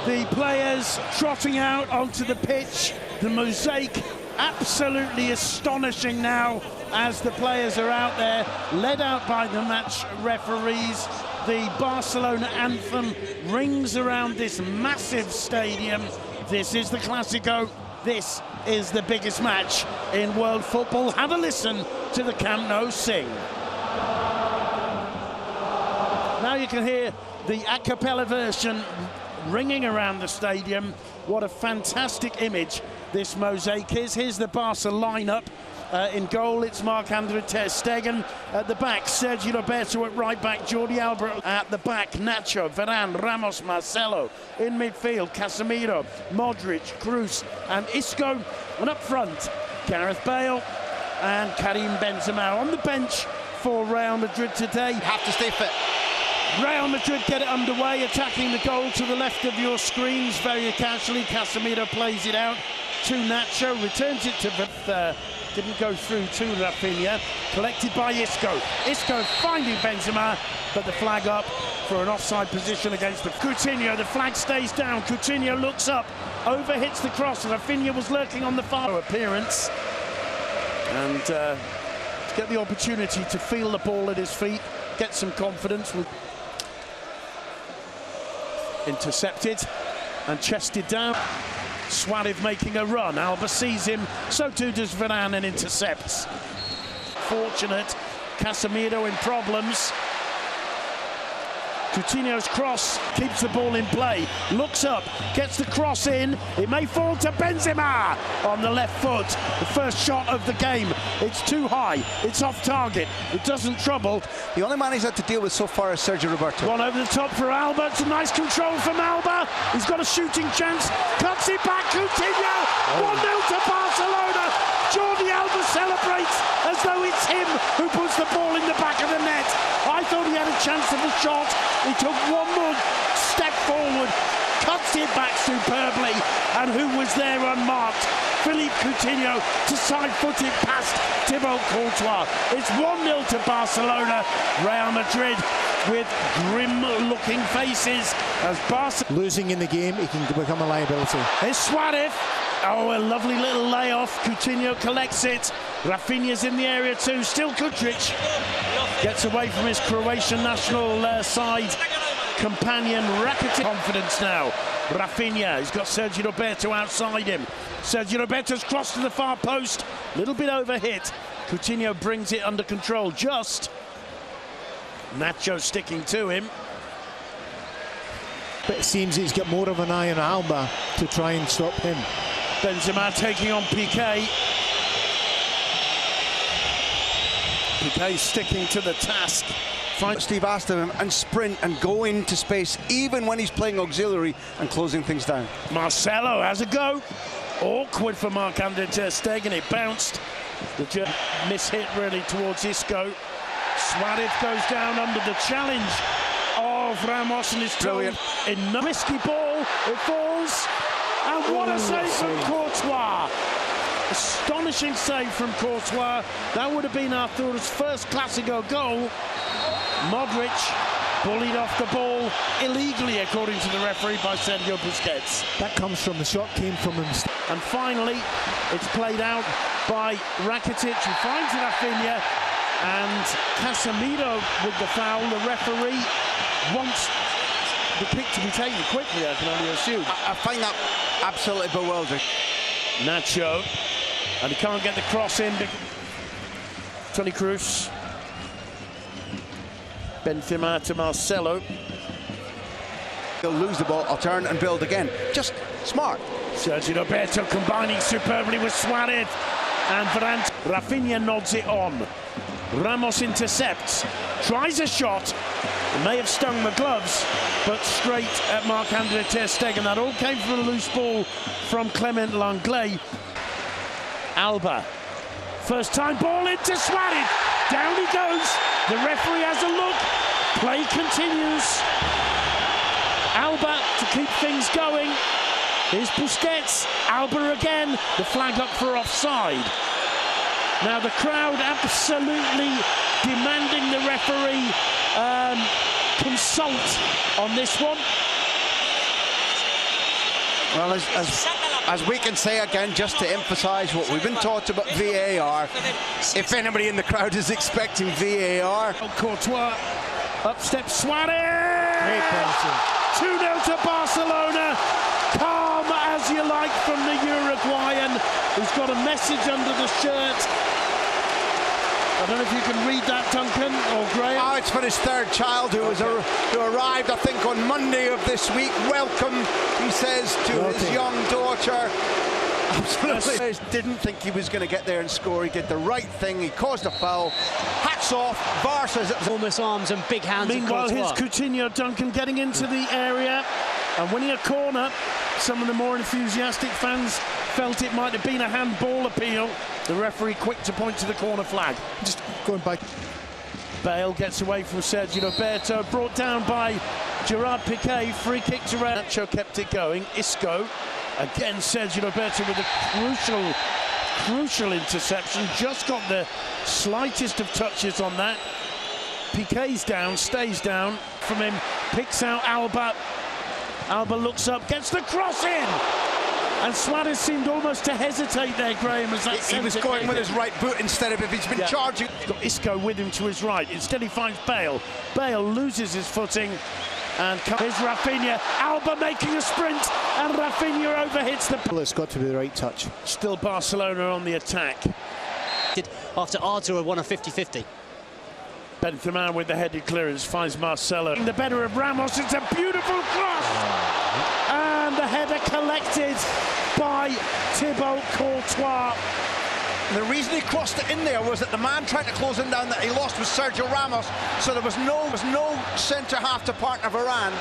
The players trotting out onto the pitch. The mosaic absolutely astonishing now as the players are out there, led out by the match referees. The Barcelona anthem rings around this massive stadium. This is the Clásico. This is the biggest match in world football. Have a listen to the Camp Nou sing. Now you can hear the a cappella version ringing around the stadium. What a fantastic image this mosaic is. Here's the Barca lineup. In goal, it's Marc-Andre ter Stegen. At the back, Sergio Roberto at right back, Jordi Alba at the back, Nacho, Varane, Ramos, Marcelo. In midfield, Casemiro, Modric, Kroos and Isco. And up front, Gareth Bale and Karim Benzema. On the bench for Real Madrid today. Have to stay fit. Real Madrid get it underway, attacking the goal to the left of your screens very casually. Casemiro plays it out to Nacho, returns it to didn't go through to Rafinha, collected by Isco. Isco finding Benzema, but the flag up for an offside position against the Coutinho. The flag stays down. Coutinho looks up, overhits the cross. Rafinha was lurking on the far appearance, and to get the opportunity to feel the ball at his feet, get some confidence. Intercepted and chested down. Suarez making a run. Alba sees him, so too does Varane, and intercepts. Fortunate. Casemiro in problems. Coutinho's cross keeps the ball in play. Looks up, gets the cross in. It may fall to Benzema on the left foot. The first shot of the game. It's too high. It's off target. It doesn't trouble. The only man he's had to deal with so far is Sergio Roberto. One over the top for Alba. It's a nice control from Alba. He's got a shooting chance. Cuts it back. Coutinho. 1-0 to Barcelona. Jordi Alba celebrates as though it's him who puts the ball in the back of the net. I thought he had a chance of a shot. He took one more step forward, cuts it back superbly, and who was there unmarked? Philippe Coutinho to side-foot it past Thibaut Courtois. It's 1-0 to Barcelona. Real Madrid with grim-looking faces as Barca losing in the game, he can become a liability. It's Suarez. Oh, a lovely little layoff. Coutinho collects it. Rafinha's in the area too. Still Kutric. Gets away from his Croatian national side companion. Rakitic confidence now. Rafinha, he's got Sergio Roberto outside him. Sergio Roberto's crossed to the far post. Little bit overhit. Coutinho brings it under control just. Nacho sticking to him. But it seems he's got more of an eye on Alba to try and stop him. Benzema taking on Piqué. Piqué sticking to the task. Steve asked of him and sprint and go into space even when he's playing auxiliary and closing things down. Marcelo has a go. Awkward for Marc-Andre ter Stegen. It bounced. The mishit really towards Isco. Suarez goes down under the challenge of Ramos and his toe. In a risky ball, it falls. And what a save from Courtois. Astonishing save from Courtois. That would have been Arthur's first Clásico goal. Modric bullied off the ball illegally, according to the referee, by Sergio Busquets. That comes from the shot came from him. And finally, it's played out by Rakitic, who finds Rafinha, and Casemiro with the foul. The referee wants the kick to be taken quickly, I can only assume. I find that absolutely bewildering. Nacho, and he can't get the cross in. Toni Kroos. Benzema to Marcelo. He'll lose the ball, I'll turn and build again. Just smart. Sergio Roberto combining superbly with Suarez and Varane. Rafinha nods it on. Ramos intercepts, tries a shot. It may have stung the gloves, but straight at Marc-Andre ter Stegen. That all came from a loose ball from Clement Lenglet. Alba, first time ball into Suarez. Down he goes. The referee has a look. Play continues. Alba to keep things going. Here's Busquets. Alba again. The flag up for offside. Now the crowd absolutely demanding the referee consult on this one. Well, as we can say again, just to emphasise what we've been taught about VAR, if anybody in the crowd is expecting VAR. Courtois, up steps Suarez! 2-0 to Barcelona. Calm as you like from the Uruguayan, who's got a message under the shirt. I don't know if you can read that, Duncan or Graham. Oh, it's for his third child who arrived, I think, on Monday of this week. Welcome, he says, to his young daughter. Absolutely. Didn't think he was going to get there and score. He did the right thing. He caused a foul. Hats off. Barca's enormous arms and big hands. Meanwhile, here's Coutinho, Duncan, getting into the area and winning a corner. Some of the more enthusiastic fans felt it might have been a handball appeal. The referee quick to point to the corner flag. Just going back. Bale gets away from Sergio Roberto, brought down by Gerard Piqué. Free kick to Nacho kept it going. Isco, again Sergio Roberto with a crucial interception. Just got the slightest of touches on that. Piqué's down, stays down from him, picks out Alba. Alba looks up, gets the cross in! And Suarez seemed almost to hesitate there, Graham, as that he was going with his right boot instead of if he's been charging. Got Isco with him to his right. Instead he finds Bale. Bale loses his footing. And here's Rafinha. Alba making a sprint. And Rafinha overhits the... Well, it's got to be the right touch. Still Barcelona on the attack. After Arthur won a 50-50. Benzema with the headed clearance finds Marcelo. The better of Ramos. It's a beautiful cross. And the header collected by Thibaut Courtois. The reason he crossed it in there was that the man trying to close him down that he lost was Sergio Ramos, so there was no centre half to partner Varane.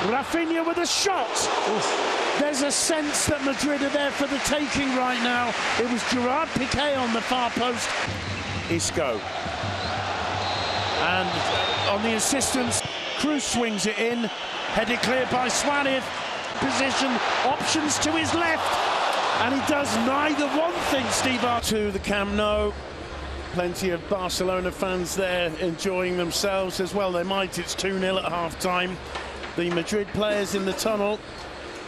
Rafinha with a shot. Oof. There's a sense that Madrid are there for the taking right now. It was Gerard Piqué on the far post. Isco. And on the insistence, Cruz swings it in. Headed clear by Suarez. Position, options to his left. And he does neither one thing, Steve. To the Camp Nou. Plenty of Barcelona fans there enjoying themselves as well. They might. It's 2-0 at half-time. The Madrid players in the tunnel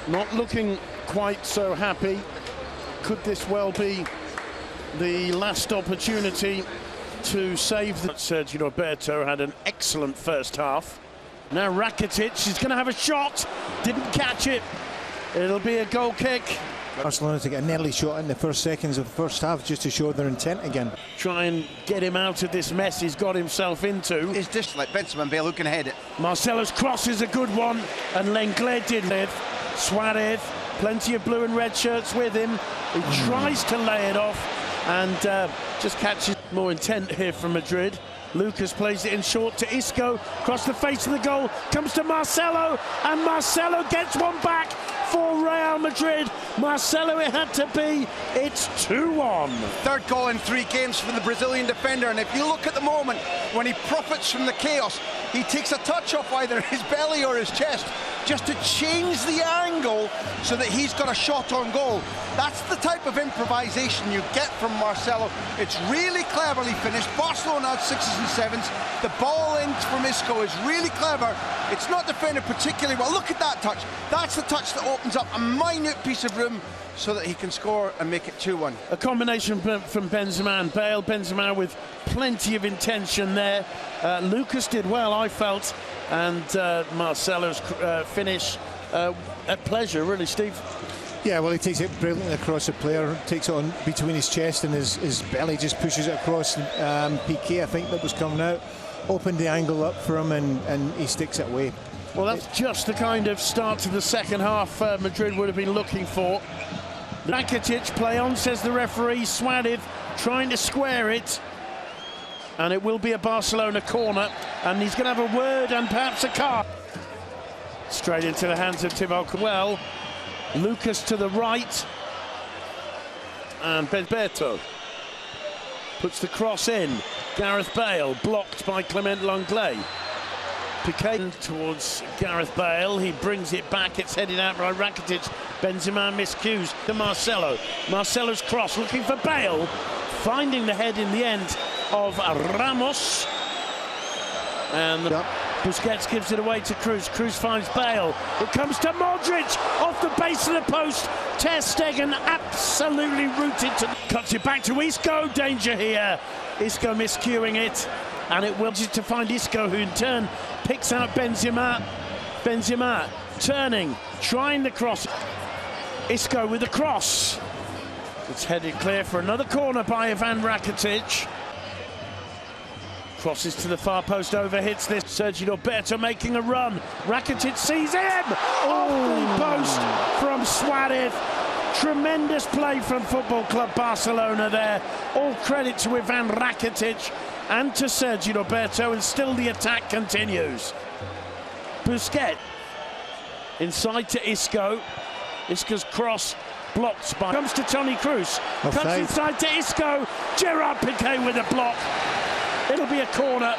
not looking quite so happy. Could this well be the last opportunity to save the... Sergio Roberto had an excellent first half. Now Rakitic is going to have a shot. Didn't catch it. It'll be a goal kick. Barcelona to get an early shot in the first seconds of the first half just to show their intent again. Try and get him out of this mess he's got himself into. It's just like Benzema and Bale who can head it. Marcelo's cross is a good one, and Lenglet did it. Suarez, plenty of blue and red shirts with him. He tries to lay it off and just catches. More intent here from Madrid. Lucas plays it in short to Isco, across the face of the goal, comes to Marcelo, and Marcelo gets one back for Real Madrid. Marcelo it had to be. It's 2-1. Third goal in 3 games for the Brazilian defender, and if you look at the moment when he profits from the chaos, he takes a touch off either his belly or his chest just to change the angle so that he's got a shot on goal. That's the type of improvisation you get from Marcelo. It's really cleverly finished. Barcelona had 6s and 7s. The ball in from Isco is really clever. It's not defended particularly well. Look at that touch. That's the touch that opens up a minute piece of room so that he can score and make it 2-1. A combination from Benzema and Bale. Benzema with plenty of intention there. Lucas did well, I felt, and Marcelo's finish at pleasure, really, Steve. Yeah, well, he takes it brilliantly across the player, takes it on between his chest and his belly, just pushes it across. Piqué, I think, that was coming out, opened the angle up for him, and he sticks it away. Well, that's just the kind of start to the second half Madrid would have been looking for. Rakitic, play on, says the referee. Suarez trying to square it. And it will be a Barcelona corner. And he's going to have a word and perhaps a card. Straight into the hands of Thibaut. Well, Lucas to the right. And Roberto puts the cross in. Gareth Bale blocked by Clement Lenglet. Piqué towards Gareth Bale. He brings it back. It's headed out by Rakitic. Benzema miscues to Marcelo. Marcelo's cross looking for Bale. Finding the head in the end of Ramos. And Busquets gives it away to Cruz. Cruz finds Bale. It comes to Modric off the base of the post. Ter Stegen absolutely rooted to. Cuts it back to Isco. Danger here. Isco miscuing it. And it will just to find Isco, who in turn picks out Benzema. Benzema turning, trying the cross. Isco with the cross. It's headed clear for another corner by Ivan Rakitic. Crosses to the far post, overhits this. Sergio Roberto making a run. Rakitic sees him! Off the post from Suarez. Tremendous play from Football Club Barcelona there. All credit to Ivan Rakitic and to Sergio Roberto, and still the attack continues. Busquets inside to Isco. Isco's cross blocked by. Comes to Toni Kroos. Cuts inside to Isco. Gerard Piqué with a block. It'll be a corner.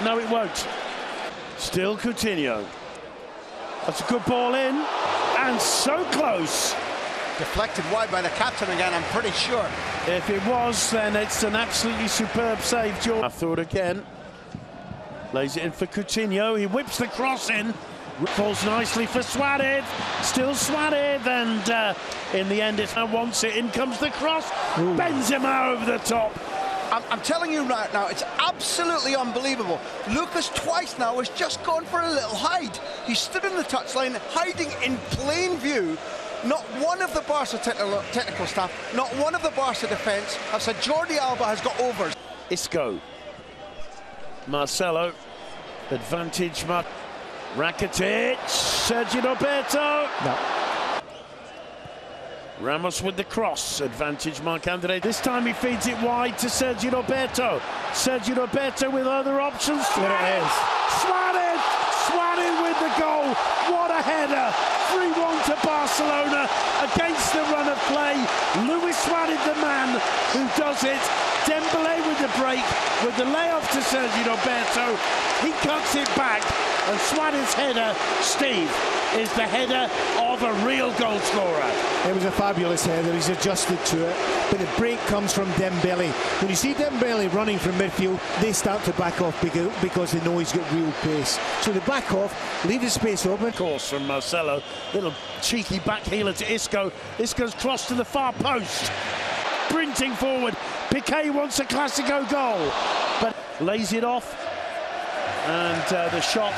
No, it won't. Still Coutinho. That's a good ball in. And so close. Deflected wide by the captain again, I'm pretty sure. If it was, then it's an absolutely superb save, George. I thought again. Lays it in for Coutinho. He whips the cross in. Falls nicely for Suarez. Still Suarez. And in the end, it wants it. In comes the cross. Ooh. Benzema over the top. I'm telling you right now, it's absolutely unbelievable. Lucas twice now has just gone for a little hide. He stood in the touchline, hiding in plain view. Not one of the Barca technical staff, not one of the Barca defence have said Jordi Alba has got overs. Isco. Marcelo. Advantage. Rakitic. Sergio Roberto. No. Ramos with the cross. Advantage Marc-Andre. This time he feeds it wide to Sergio Roberto. Sergio Roberto with other options. There it is. Suarez! Suarez with the goal. What a header. 3-1 to Barcelona against the run of play. Luis Suarez, the man who does it. Dembélé with the break, with the layoff to Sergio Roberto. He cuts it back, and Suarez's header, Steve, is the header of a real goal scorer. It was a fabulous header. He's adjusted to it, but the break comes from Dembélé. When you see Dembélé running from midfield, they start to back off because they know he's got real pace. So they back off, leave the space open. Of course, from Marcelo, little cheeky backheeler to Isco. Isco's cross to the far post. Sprinting forward, Piqué wants a Clasico goal, but lays it off, and the shot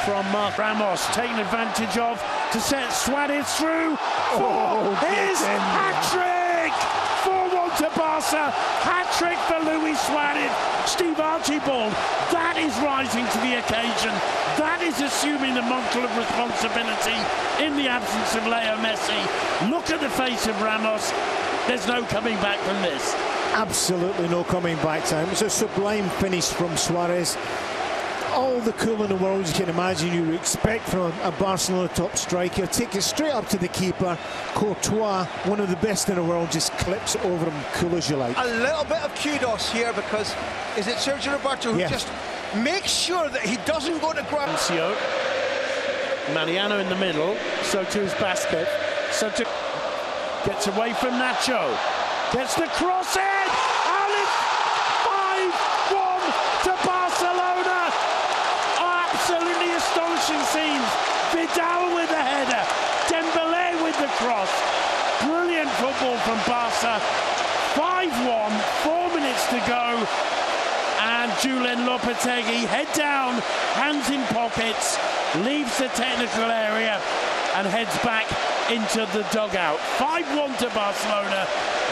from Marc Ramos taken advantage of to set Suarez through for his hat-trick! 4-1 to Barca, hat-trick for Luis Suarez. Steve Archibald, that is rising to the occasion. That is assuming the mantle of responsibility in the absence of Leo Messi. Look at the face of Ramos. There's no coming back from this. Absolutely no coming back time. It's a sublime finish from Suarez. All the cool in the world you can imagine you would expect from a Barcelona top striker. Take it straight up to the keeper. Courtois, one of the best in the world, just clips over him cool as you like. A little bit of kudos here, because is it Sergio Roberto who just makes sure that he doesn't go to ground. Mariano in the middle, so to his basket. So to gets away from Nacho, gets the cross in, and it's 5-1 to Barcelona. Absolutely astonishing scenes. Vidal with the header, Dembélé with the cross. Brilliant football from Barca. 5-1, 4 minutes to go, and Julen Lopetegui head down, hands in pockets, leaves the technical area and heads back into the dugout. 5-1 to Barcelona.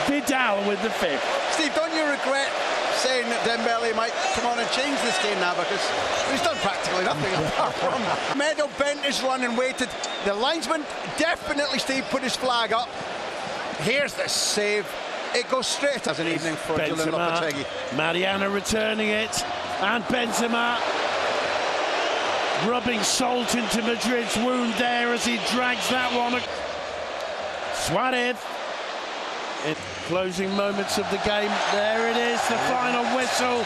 Vidal with the fifth. Steve, don't you regret saying that Dembélé might come on and change this game now, because he's done practically nothing apart from Meadow bent his run and waited. The linesman definitely, Steve, put his flag up. Here's the save. It goes straight as an evening for Julen Lopetegui. Mariano returning it, and Benzema rubbing salt into Madrid's wound there as he drags that one. Suarez in closing moments of the game. There it is, the final whistle.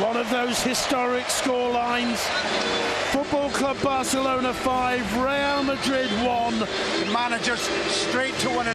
One of those historic score lines. Football Club Barcelona 5, Real Madrid 1. The managers straight to 1.